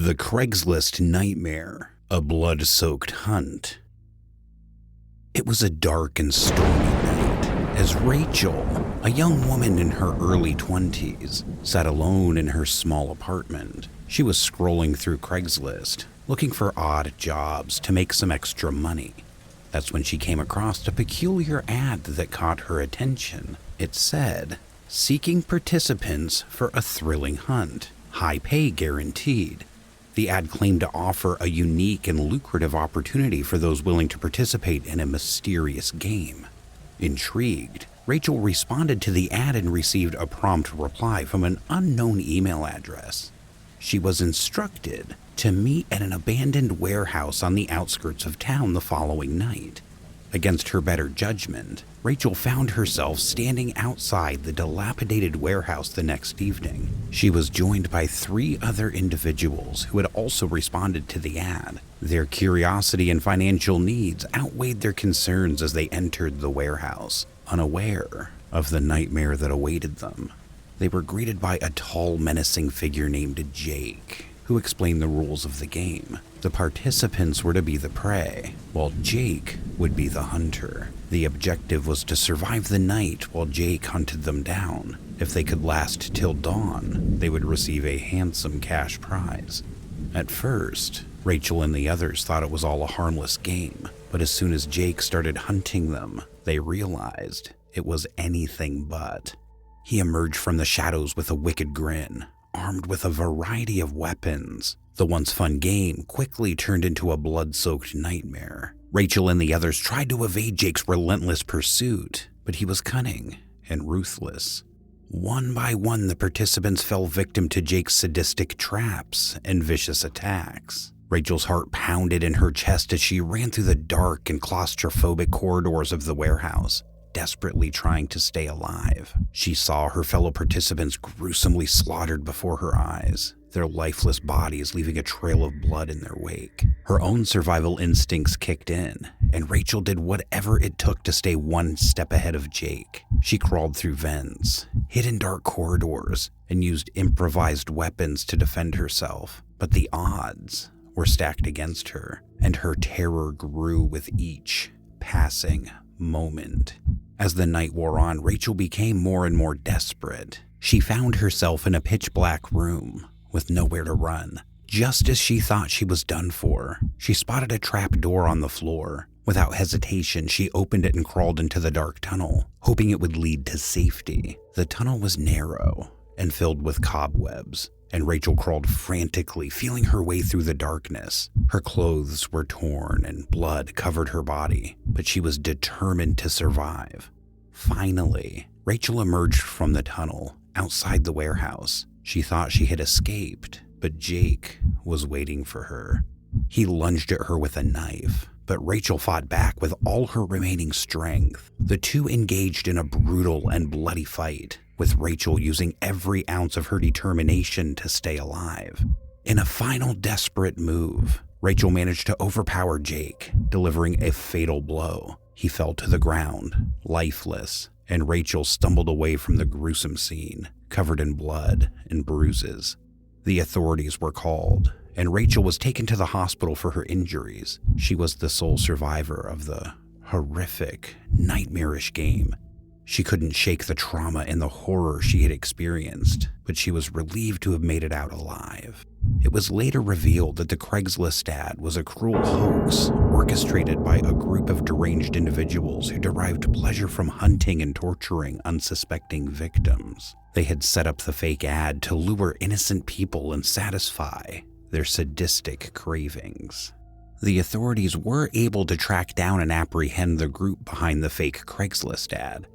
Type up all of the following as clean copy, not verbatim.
The Craigslist Nightmare, a blood-soaked hunt. It was a dark and stormy night as Rachel, a young woman in her early 20s, sat alone in her small apartment. She was scrolling through Craigslist, looking for odd jobs to make some extra money. That's when she came across a peculiar ad that caught her attention. It said, "Seeking participants for a thrilling hunt, high pay guaranteed." The ad claimed to offer a unique and lucrative opportunity for those willing to participate in a mysterious game. Intrigued, Rachel responded to the ad and received a prompt reply from an unknown email address. She was instructed to meet at an abandoned warehouse on the outskirts of town the following night. Against her better judgment, Rachel found herself standing outside the dilapidated warehouse the next evening. She was joined by 3 other individuals who had also responded to the ad. Their curiosity and financial needs outweighed their concerns as they entered the warehouse, unaware of the nightmare that awaited them. They were greeted by a tall, menacing figure named Jake, who explained the rules of the game. The participants were to be the prey, while Jake would be the hunter. The objective was to survive the night while Jake hunted them down. If they could last till dawn, they would receive a handsome cash prize. At first, Rachel and the others thought it was all a harmless game, but as soon as Jake started hunting them, they realized it was anything but. He emerged from the shadows with a wicked grin, armed with a variety of weapons. The once fun game quickly turned into a blood-soaked nightmare. Rachel and the others tried to evade Jake's relentless pursuit, but he was cunning and ruthless. One by one, the participants fell victim to Jake's sadistic traps and vicious attacks. Rachel's heart pounded in her chest as she ran through the dark and claustrophobic corridors of the warehouse, desperately trying to stay alive. She saw her fellow participants gruesomely slaughtered before her eyes, their lifeless bodies leaving a trail of blood in their wake. Her own survival instincts kicked in, and Rachel did whatever it took to stay one step ahead of Jake. She crawled through vents, hid in dark corridors, and used improvised weapons to defend herself. But the odds were stacked against her, and her terror grew with each passing moment. As the night wore on, Rachel became more and more desperate. She found herself in a pitch-black room with nowhere to run. Just as she thought she was done for, she spotted a trap door on the floor. Without hesitation, she opened it and crawled into the dark tunnel, hoping it would lead to safety. The tunnel was narrow and filled with cobwebs, and Rachel crawled frantically, feeling her way through the darkness. Her clothes were torn and blood covered her body, but she was determined to survive. Finally, Rachel emerged from the tunnel outside the warehouse. She thought she had escaped, but Jake was waiting for her. He lunged at her with a knife, but Rachel fought back with all her remaining strength. The two engaged in a brutal and bloody fight, with Rachel using every ounce of her determination to stay alive. In a final desperate move, Rachel managed to overpower Jake, delivering a fatal blow. He fell to the ground, lifeless, and Rachel stumbled away from the gruesome scene, covered in blood and bruises. The authorities were called, and Rachel was taken to the hospital for her injuries. She was the sole survivor of the horrific, nightmarish game. She couldn't shake the trauma and the horror she had experienced, but she was relieved to have made it out alive. It was later revealed that the Craigslist ad was a cruel hoax orchestrated by a group of deranged individuals who derived pleasure from hunting and torturing unsuspecting victims. They had set up the fake ad to lure innocent people and satisfy their sadistic cravings. The authorities were able to track down and apprehend the group behind the fake Craigslist ad.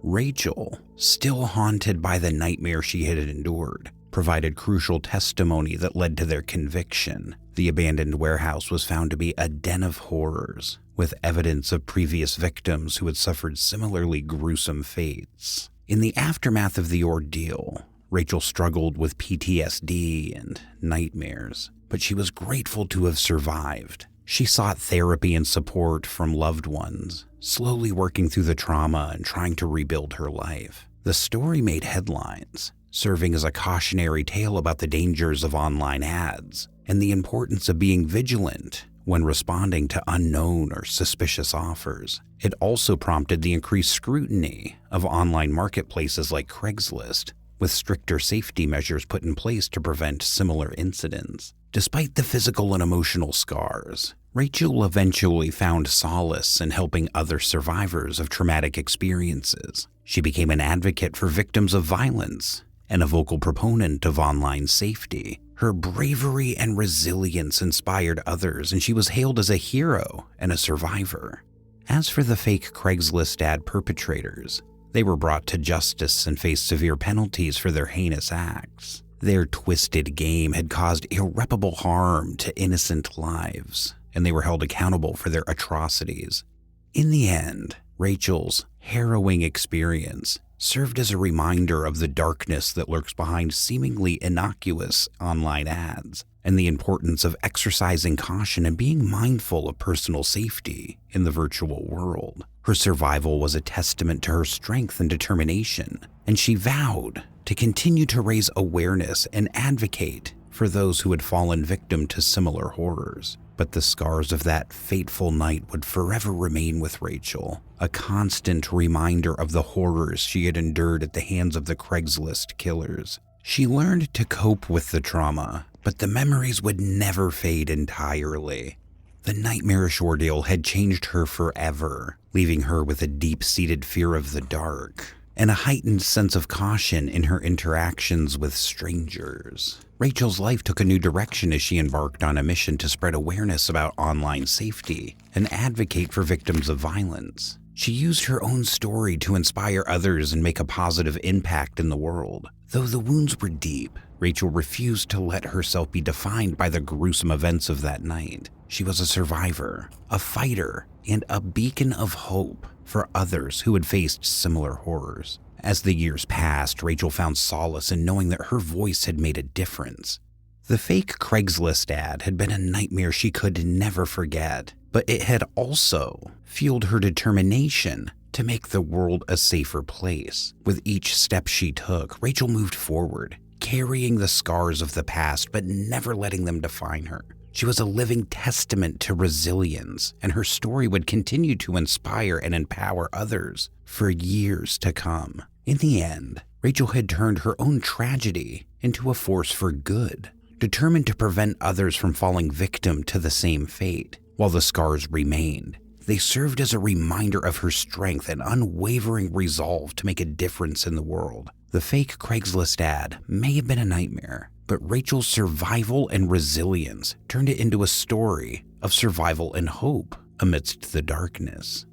Rachel, still haunted by the nightmare she had endured, provided crucial testimony that led to their conviction. The abandoned warehouse was found to be a den of horrors, with evidence of previous victims who had suffered similarly gruesome fates. In the aftermath of the ordeal, Rachel struggled with PTSD and nightmares, but she was grateful to have survived. She sought therapy and support from loved ones, slowly working through the trauma and trying to rebuild her life. The story made headlines, serving as a cautionary tale about the dangers of online ads. and the importance of being vigilant when responding to unknown or suspicious offers. It also prompted the increased scrutiny of online marketplaces like Craigslist, with stricter safety measures put in place to prevent similar incidents. Despite the physical and emotional scars, Rachel eventually found solace in helping other survivors of traumatic experiences. She became an advocate for victims of violence and a vocal proponent of online safety. Her bravery and resilience inspired others, and she was hailed as a hero and a survivor. As for the fake Craigslist ad perpetrators, they were brought to justice and faced severe penalties for their heinous acts. Their twisted game had caused irreparable harm to innocent lives, and they were held accountable for their atrocities. In the end, Rachel's harrowing experience served as a reminder of the darkness that lurks behind seemingly innocuous online ads, and the importance of exercising caution and being mindful of personal safety in the virtual world. Her survival was a testament to her strength and determination, and she vowed to continue to raise awareness and advocate for those who had fallen victim to similar horrors. But the scars of that fateful night would forever remain with Rachel, a constant reminder of the horrors she had endured at the hands of the Craigslist killers. She learned to cope with the trauma, but the memories would never fade entirely. The nightmarish ordeal had changed her forever, leaving her with a deep-seated fear of the dark and a heightened sense of caution in her interactions with strangers. Rachel's life took a new direction as she embarked on a mission to spread awareness about online safety and advocate for victims of violence. She used her own story to inspire others and make a positive impact in the world. Though the wounds were deep, Rachel refused to let herself be defined by the gruesome events of that night. She was a survivor, a fighter, and a beacon of hope for others who had faced similar horrors. As the years passed, Rachel found solace in knowing that her voice had made a difference. The fake Craigslist ad had been a nightmare she could never forget, but it had also fueled her determination to make the world a safer place. With each step she took, Rachel moved forward, carrying the scars of the past but never letting them define her. She was a living testament to resilience, and her story would continue to inspire and empower others for years to come. In the end, Rachel had turned her own tragedy into a force for good, determined to prevent others from falling victim to the same fate. While the scars remained, they served as a reminder of her strength and unwavering resolve to make a difference in the world. The fake Craigslist ad may have been a nightmare, but Rachel's survival and resilience turned it into a story of survival and hope amidst the darkness.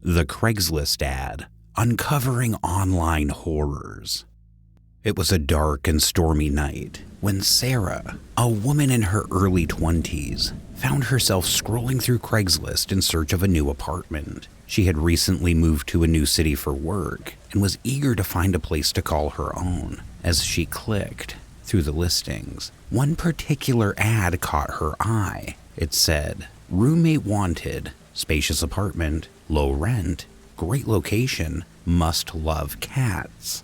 The Craigslist ad, uncovering online horrors. It was a dark and stormy night when Sarah, a woman in her early 20s, found herself scrolling through Craigslist in search of a new apartment. She had recently moved to a new city for work and was eager to find a place to call her own. As she clicked through the listings, one particular ad caught her eye. It said, "Roommate wanted, spacious apartment, low rent, great location, must love cats."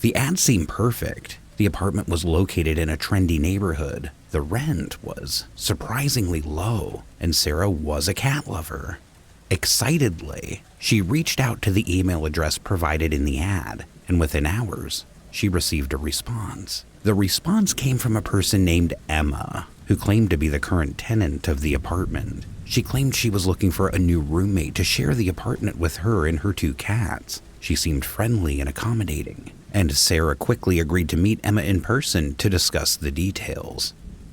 The ad seemed perfect. The apartment was located in a trendy neighborhood. The rent was surprisingly low, and Sarah was a cat lover. Excitedly, she reached out to the email address provided in the ad, and within hours, she received a response. The response came from a person named Emma, who claimed to be the current tenant of the apartment. She claimed she was looking for a new roommate to share the apartment with her and her 2 cats. She seemed friendly and accommodating, and Sarah quickly agreed to meet Emma in person to discuss the details.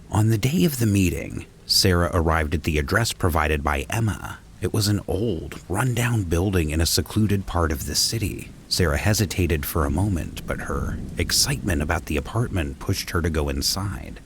On the day of the meeting, Sarah arrived at the address provided by Emma. It was an old, run-down building in a secluded part of the city. Sarah hesitated for a moment, but her excitement about the apartment pushed her to go inside.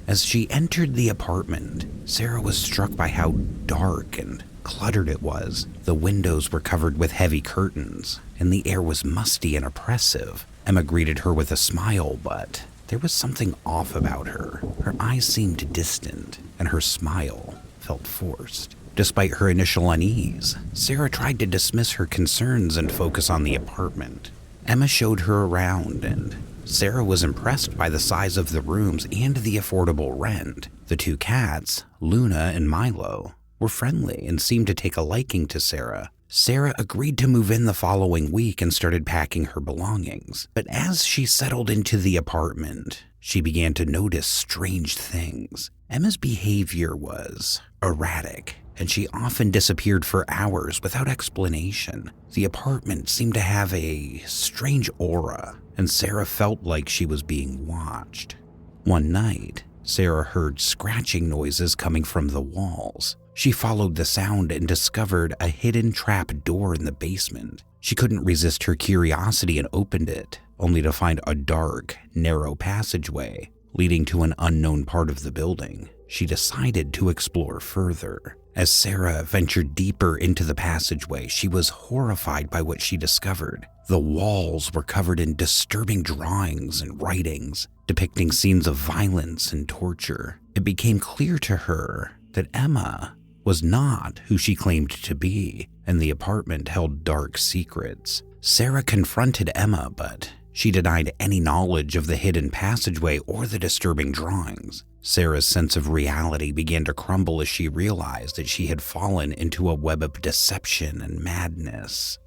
As she entered the apartment, Sarah was struck by how dark and cluttered it was. The windows were covered with heavy curtains, and the air was musty and oppressive. Emma greeted her with a smile, but there was something off about her. Her eyes seemed distant, and her smile felt forced. Despite her initial unease, Sarah tried to dismiss her concerns and focus on the apartment. Emma showed her around, and Sarah was impressed by the size of the rooms and the affordable rent. The two cats, Luna and Milo, were friendly and seemed to take a liking to Sarah. Sarah agreed to move in the following week and started packing her belongings. But as she settled into the apartment, she began to notice strange things. Emma's behavior was erratic, and she often disappeared for hours without explanation. The apartment seemed to have a strange aura, and Sarah felt like she was being watched. One night, Sarah heard scratching noises coming from the walls. She followed the sound and discovered a hidden trap door in the basement. She couldn't resist her curiosity and opened it, only to find a dark, narrow passageway leading to an unknown part of the building. She decided to explore further. As Sarah ventured deeper into the passageway, she was horrified by what she discovered. The walls were covered in disturbing drawings and writings depicting scenes of violence and torture. It became clear to her that Emma was not who she claimed to be, and the apartment held dark secrets. Sarah confronted Emma, but she denied any knowledge of the hidden passageway or the disturbing drawings. Sarah's sense of reality began to crumble as she realized that she had fallen into a web of deception and madness.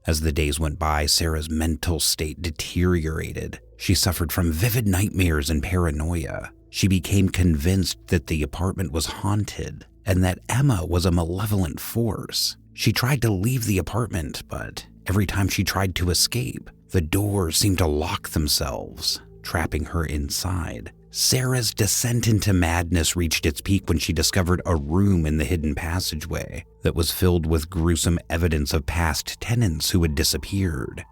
As the days went by, Sarah's mental state deteriorated. She suffered from vivid nightmares and paranoia. She became convinced that the apartment was haunted and that Emma was a malevolent force. She tried to leave the apartment, but every time she tried to escape, the doors seemed to lock themselves, trapping her inside. Sarah's descent into madness reached its peak when she discovered a room in the hidden passageway that was filled with gruesome evidence of past tenants who had disappeared.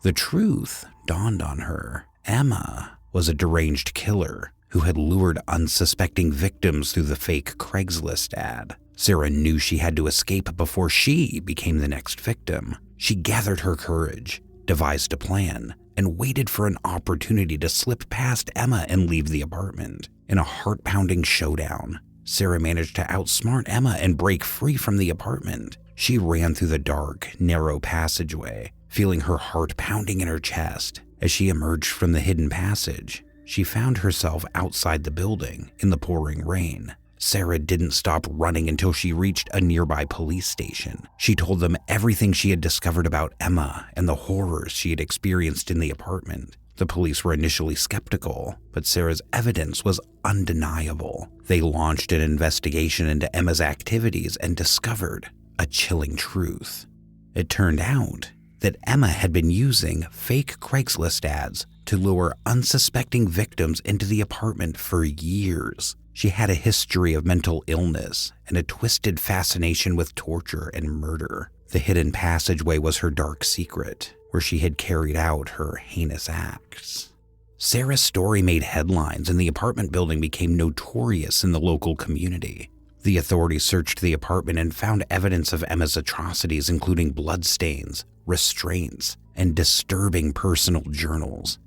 The truth dawned on her. Emma was a deranged killer who had lured unsuspecting victims through the fake Craigslist ad. Sarah knew she had to escape before she became the next victim. She gathered her courage, devised a plan, and waited for an opportunity to slip past Emma and leave the apartment. In a heart-pounding showdown, Sarah managed to outsmart Emma and break free from the apartment. She ran through the dark, narrow passageway, feeling her heart pounding in her chest. As she emerged from the hidden passage, she found herself outside the building in the pouring rain. Sarah didn't stop running until she reached a nearby police station. She told them everything she had discovered about Emma and the horrors she had experienced in the apartment. The police were initially skeptical, but Sarah's evidence was undeniable. They launched an investigation into Emma's activities and discovered a chilling truth. It turned out that Emma had been using fake Craigslist ads to lure unsuspecting victims into the apartment for years. She had a history of mental illness and a twisted fascination with torture and murder. The hidden passageway was her dark secret, where she had carried out her heinous acts. Sarah's story made headlines, and the apartment building became notorious in the local community. The authorities searched the apartment and found evidence of Emma's atrocities, including bloodstains, restraints, and disturbing personal journals.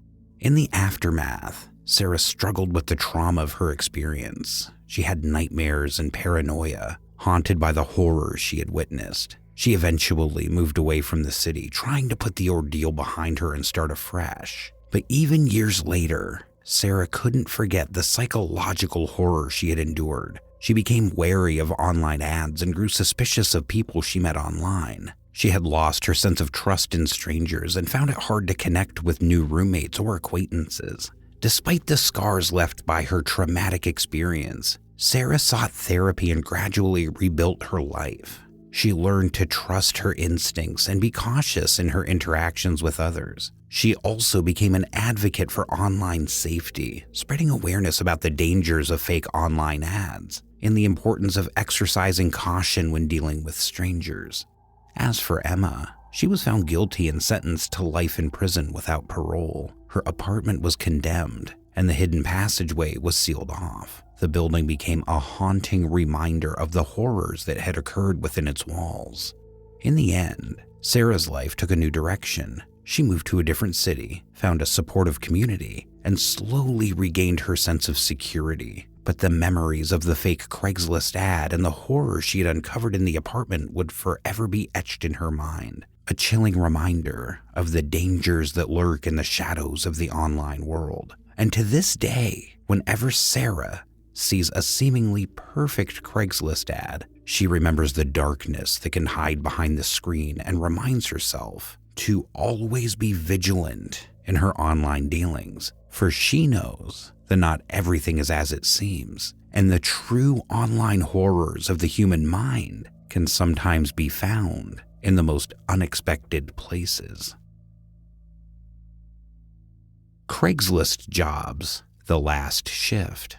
In the aftermath, Sarah struggled with the trauma of her experience. She had nightmares and paranoia, haunted by the horrors she had witnessed. She eventually moved away from the city, trying to put the ordeal behind her and start afresh. But even years later, Sarah couldn't forget the psychological horror she had endured. She became wary of online ads and grew suspicious of people she met online. She had lost her sense of trust in strangers and found it hard to connect with new roommates or acquaintances. Despite the scars left by her traumatic experience, Sarah sought therapy and gradually rebuilt her life. She learned to trust her instincts and be cautious in her interactions with others. She also became an advocate for online safety, spreading awareness about the dangers of fake online ads and the importance of exercising caution when dealing with strangers. As for Emma, she was found guilty and sentenced to life in prison without parole. Her apartment was condemned, and the hidden passageway was sealed off. The building became a haunting reminder of the horrors that had occurred within its walls. In the end, Sarah's life took a new direction. She moved to a different city, found a supportive community, and slowly regained her sense of security. But the memories of the fake Craigslist ad and the horror she had uncovered in the apartment would forever be etched in her mind. a chilling reminder of the dangers that lurk in the shadows of the online world. And to this day, whenever Sarah sees a seemingly perfect Craigslist ad, she remembers the darkness that can hide behind the screen and reminds herself to always be vigilant in her online dealings, for she knows that not everything is as it seems, and the true online horrors of the human mind can sometimes be found in the most unexpected places. Craigslist Jobs, the last shift.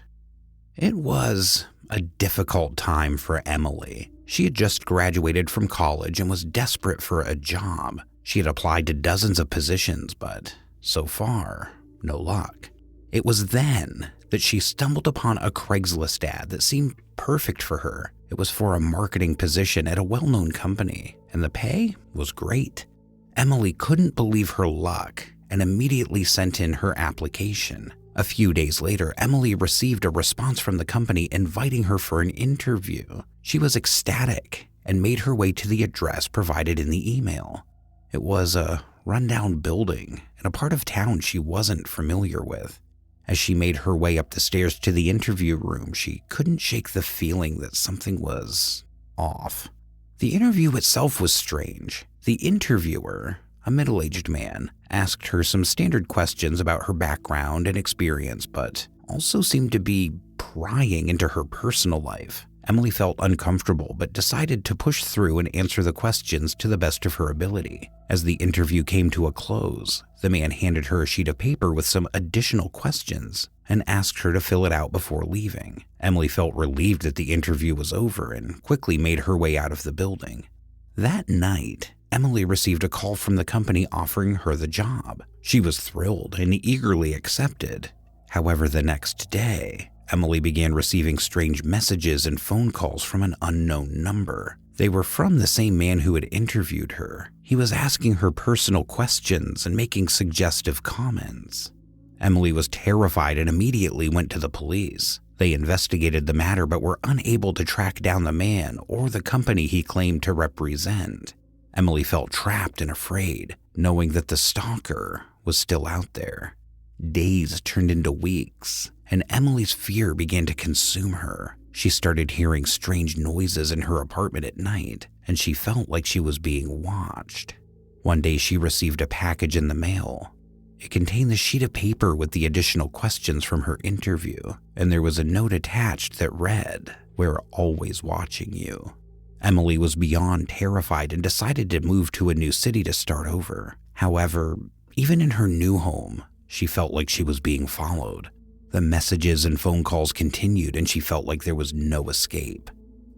It was a difficult time for Emily. She had just graduated from college and was desperate for a job. She had applied to dozens of positions, but so far, no luck. It was then that she stumbled upon a Craigslist ad that seemed perfect for her. It was for a marketing position at a well-known company, and the pay was great. Emily couldn't believe her luck and immediately sent in her application. A few days later, Emily received a response from the company inviting her for an interview. She was ecstatic and made her way to the address provided in the email. It was a rundown building in a part of town she wasn't familiar with. As she made her way up the stairs to the interview room, she couldn't shake the feeling that something was off. The interview itself was strange. The interviewer, a middle-aged man, asked her some standard questions about her background and experience, but also seemed to be prying into her personal life. Emily felt uncomfortable, but decided to push through and answer the questions to the best of her ability. As the interview came to a close, the man handed her a sheet of paper with some additional questions and asked her to fill it out before leaving. Emily felt relieved that the interview was over and quickly made her way out of the building. That night, Emily received a call from the company offering her the job. She was thrilled and eagerly accepted. However, the next day, Emily began receiving strange messages and phone calls from an unknown number. They were from the same man who had interviewed her. He was asking her personal questions and making suggestive comments. Emily was terrified and immediately went to the police. They investigated the matter but were unable to track down the man or the company he claimed to represent. Emily felt trapped and afraid, knowing that the stalker was still out there. Days turned into weeks, and Emily's fear began to consume her. She started hearing strange noises in her apartment at night, and she felt like she was being watched. One day she received a package in the mail. It contained the sheet of paper with the additional questions from her interview, and there was a note attached that read, "We're always watching you." Emily was beyond terrified and decided to move to a new city to start over. However, even in her new home, she felt like she was being followed. The messages and phone calls continued, and she felt like there was no escape.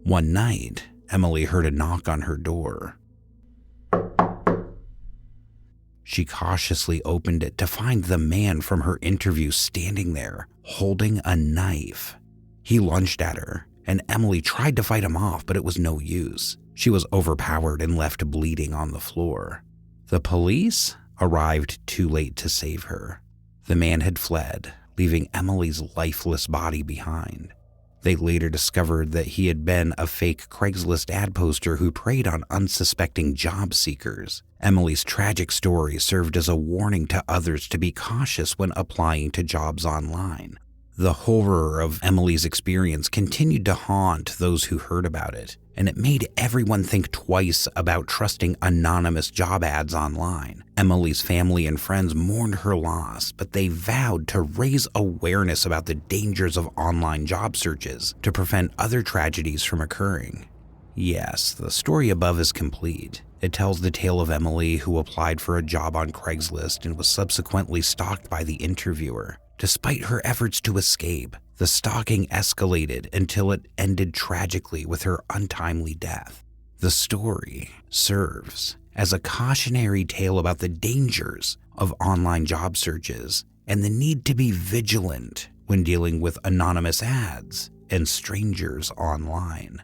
One night, Emily heard a knock on her door. She cautiously opened it to find the man from her interview standing there, holding a knife. He lunged at her, and Emily tried to fight him off, but it was no use. She was overpowered and left bleeding on the floor. The police arrived too late to save her. The man had fled, leaving Emily's lifeless body behind. They later discovered that he had been a fake Craigslist ad poster who preyed on unsuspecting job seekers. Emily's tragic story served as a warning to others to be cautious when applying to jobs online. The horror of Emily's experience continued to haunt those who heard about it, and it made everyone think twice about trusting anonymous job ads online. Emily's family and friends mourned her loss, but they vowed to raise awareness about the dangers of online job searches to prevent other tragedies from occurring. Yes, the story above is complete. It tells the tale of Emily, who applied for a job on Craigslist and was subsequently stalked by the interviewer. Despite her efforts to escape, the stalking escalated until it ended tragically with her untimely death. The story serves as a cautionary tale about the dangers of online job searches and the need to be vigilant when dealing with anonymous ads and strangers online.